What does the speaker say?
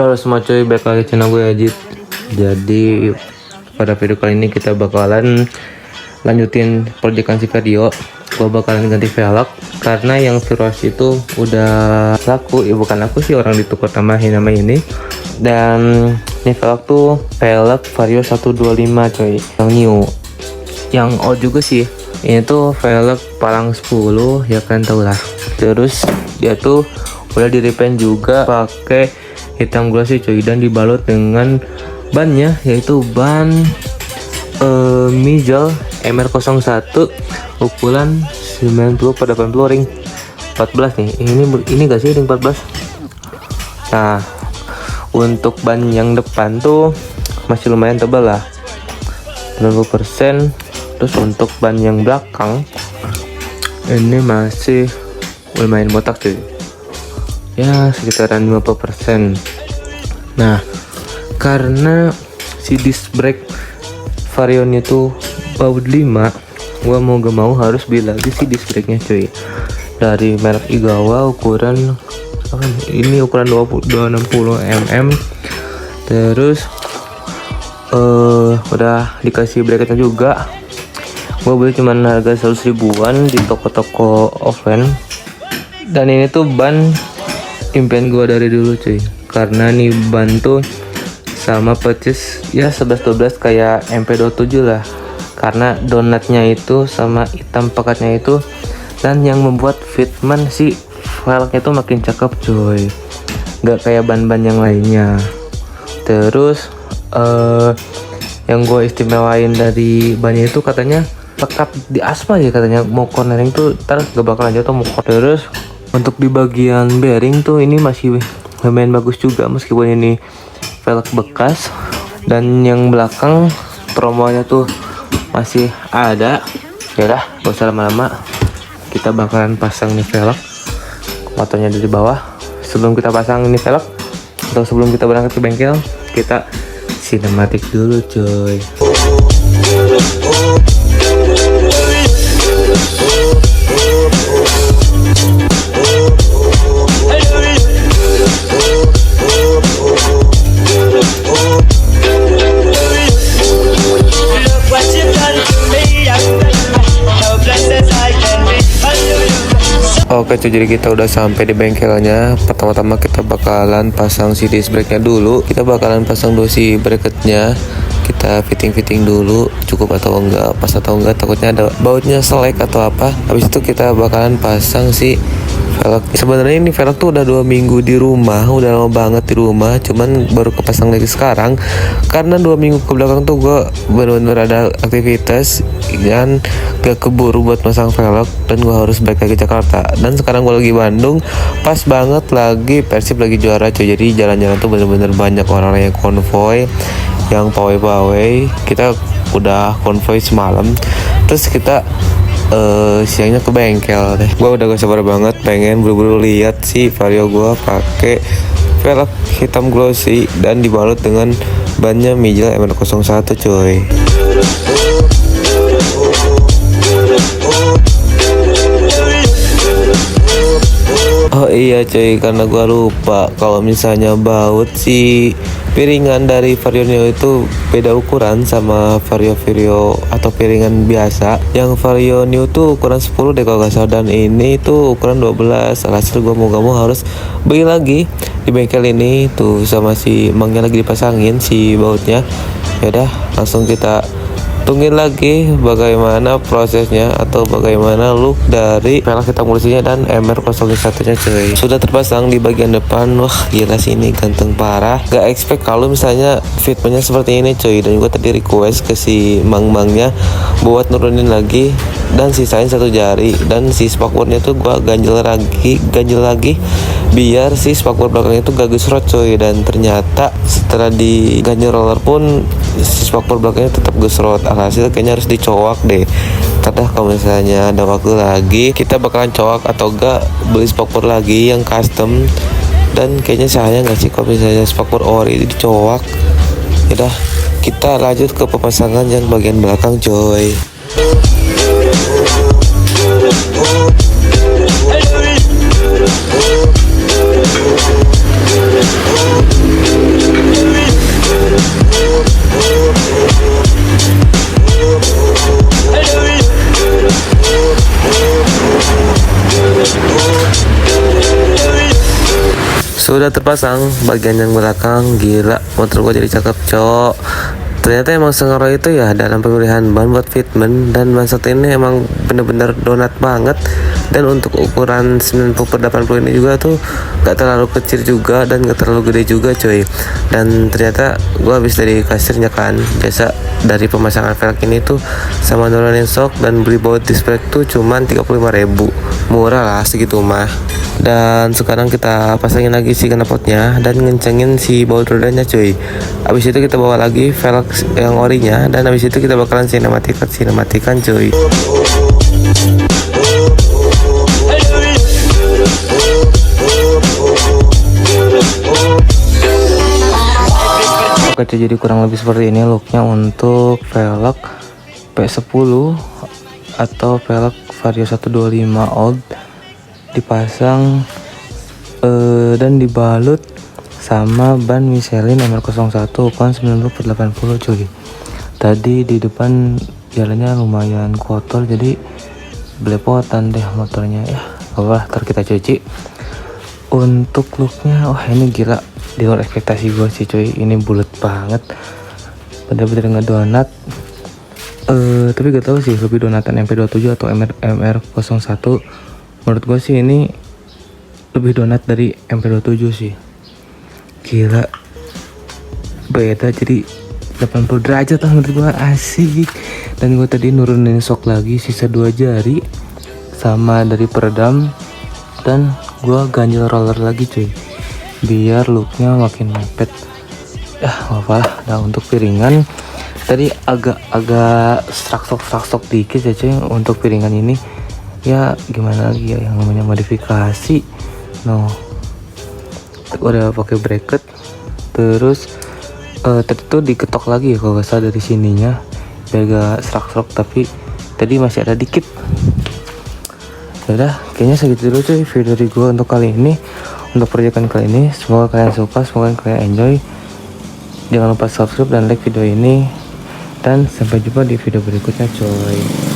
Halo semua cuy, balik lagi channel gue Ajit. Jadi pada video kali ini kita bakalan lanjutin proyekan si Vario. Gue bakalan ganti velg karena yang Viros itu udah laku. Ya bukan aku sih, orang ditukar tambahin nama ini. Dan ini velg tuh velg Vario 125 coy, yang new, yang old juga sih. Ini tuh velg palang 10 ya, kan tau lah. Terus dia tuh udah di repaint juga pakai hitam glossy coy, dan dibalut dengan bannya, yaitu ban Mijel MR01 ukuran 90/80 ring 14 nih. Ini gak sih ring 14? Nah, untuk ban yang depan tuh masih lumayan tebal lah, 90%. Terus untuk ban yang belakang ini masih lumayan botak cuy, ya sekitaran 50%. Nah, karena si disc brake Vario itu baut 5, gua mau gak mau harus beli lagi si disc brake nya cuy, dari merek Igawa ukuran ini ukuran 260 mm. Terus udah dikasih bracketnya juga. Gua beli cuman harga 100 ribuan di toko-toko offline. Dan ini tuh ban impian gua dari dulu cuy, karena nih ban tuh sama persis ya 11-12 kayak MP27 lah, karena donatnya itu sama hitam pekatnya itu, dan yang membuat fitment si velgnya itu makin cakep cuy, nggak kayak ban-ban yang lainnya. Terus yang gue istimewain dari bannya itu katanya pekat di aspal ya, katanya mau cornering tuh ntar gak bakalan jatuh mau. Terus untuk di bagian bearing tuh ini masih lumayan bagus juga meskipun ini velg bekas. Dan yang belakang promonya tuh masih ada. Yaudah, gak usah lama-lama, kita bakalan pasang nih velg, motornya dari bawah. Sebelum kita pasang ini velg, atau sebelum kita berangkat ke bengkel, kita sinematik dulu coy. Oke cuy, jadi kita udah sampai di bengkelnya. Pertama-tama kita bakalan pasang si disc brake nya dulu. Kita bakalan pasang dulu si bracketnya. Kita fitting dulu cukup atau enggak, pas atau enggak, takutnya ada bautnya selek atau apa. Habis itu kita bakalan pasang si velg. Sebenarnya ini velg tuh udah 2 minggu di rumah, udah lama banget di rumah, cuman baru kepasang lagi sekarang karena 2 minggu ke belakang tuh gue bener-bener ada aktivitas dan gak keburu buat pasang velg, dan gue harus balik lagi Jakarta. Dan sekarang gue lagi Bandung, pas banget lagi Persib lagi juara cuy, jadi jalan-jalan tuh bener-bener banyak orang yang konvoy, yang pawai. Kita udah konvoy semalam, terus kita siangnya ke bengkel deh. Gua udah gak sabar banget pengen buru-buru lihat si Vario gua pakai velg hitam glossy dan dibalut dengan bannya Mijel MR01 coy. Oh iya cuy, karena gua lupa kalau misalnya baut si piringan dari Vario Neo itu beda ukuran sama Vario atau piringan biasa. Yang Vario Neo tuh ukuran 10 deh kalau gak salah, dan ini tuh ukuran 12. Alhasil gua mau gak mau harus beli lagi di bengkel ini tuh, sama si mangnya lagi dipasangin si bautnya. Yaudah, langsung kita tungguin lagi bagaimana prosesnya atau bagaimana look dari velg hitam glossy-nya dan MR01 nya cuy. Sudah terpasang di bagian depan. Wah gila sih, ini ganteng parah. Gak expect kalau misalnya fitmentnya seperti ini cuy. Dan gue tadi request ke si mang-mangnya buat nurunin lagi dan sisain 1 jari, dan si spakbornya tuh gue ganjel lagi biar si spakbor belakangnya itu gak gesrot coy. Dan ternyata setelah diganjel roller pun si spakbor belakangnya tetap gesrot. Alhasil kayaknya harus dicowak deh. Kadang kalau misalnya ada waktu lagi, kita bakalan cowak atau enggak beli spakbor lagi yang custom. Dan kayaknya sayang gak sih kalau misalnya spakbor ori dicowak. Yaudah, kita lanjut ke pemasangan yang bagian belakang coy. Sudah terpasang bagian yang belakang. Gila, motor gua jadi cakep, cok. Ternyata emang Sengaro itu ya dalam pemilihan ban buat fitment, dan ban satu ini emang bener-bener donat banget. Dan untuk ukuran 90/80 ini juga tuh gak terlalu kecil juga dan gak terlalu gede juga, coy. Dan ternyata gua habis dari kasirnya kan, jasa dari pemasangan velg ini tuh sama nurunin shock dan beli baut disc brake tuh cuman 35.000. Murah lah segitu mah. Dan sekarang kita pasangin lagi si knalpotnya dan ngencengin si baut rodanya, cuy. Abis itu kita bawa lagi velg yang orinya, dan abis itu kita bakalan sinematikan, cuy. Oke, jadi kurang lebih seperti ini looknya untuk velg P10 atau velg Vario 125 old, dipasang dan dibalut sama ban Michelin MR01 ukuran 90/80, cuy. Tadi di depan jalannya lumayan kotor, jadi belepotan deh motornya ya. Wah, ntar kita cuci. Untuk looknya, wah ini gila, di luar ekspektasi gue sih, cuy. Ini bulat banget, bener-bener ngedonat. Tapi gak tahu sih lebih donatan MP27 atau MR01. Menurut gue sih ini lebih donat dari MP27 sih. Gila, beda jadi 80 derajat lah menurut gue, asik. Dan gue tadi nurunin shock lagi sisa 2 jari sama dari peredam, dan gue ganjel roller lagi, cuy, biar looknya makin mepet. Apa lah. Nah, untuk piringan tadi agak struck dikit ya, cuy. Untuk piringan ini ya gimana lagi ya, yang namanya modifikasi. Udah pakai bracket, terus tadi tuh diketok lagi ya kalau nggak salah dari sininya, biar agak struck, tapi tadi masih ada dikit. Udah, kayaknya segitu dulu, cuy, video dari gue untuk kali ini, untuk proyekan kali ini. Semoga kalian suka, semoga kalian enjoy. Jangan lupa subscribe dan like video ini, dan sampai jumpa di video berikutnya, coy.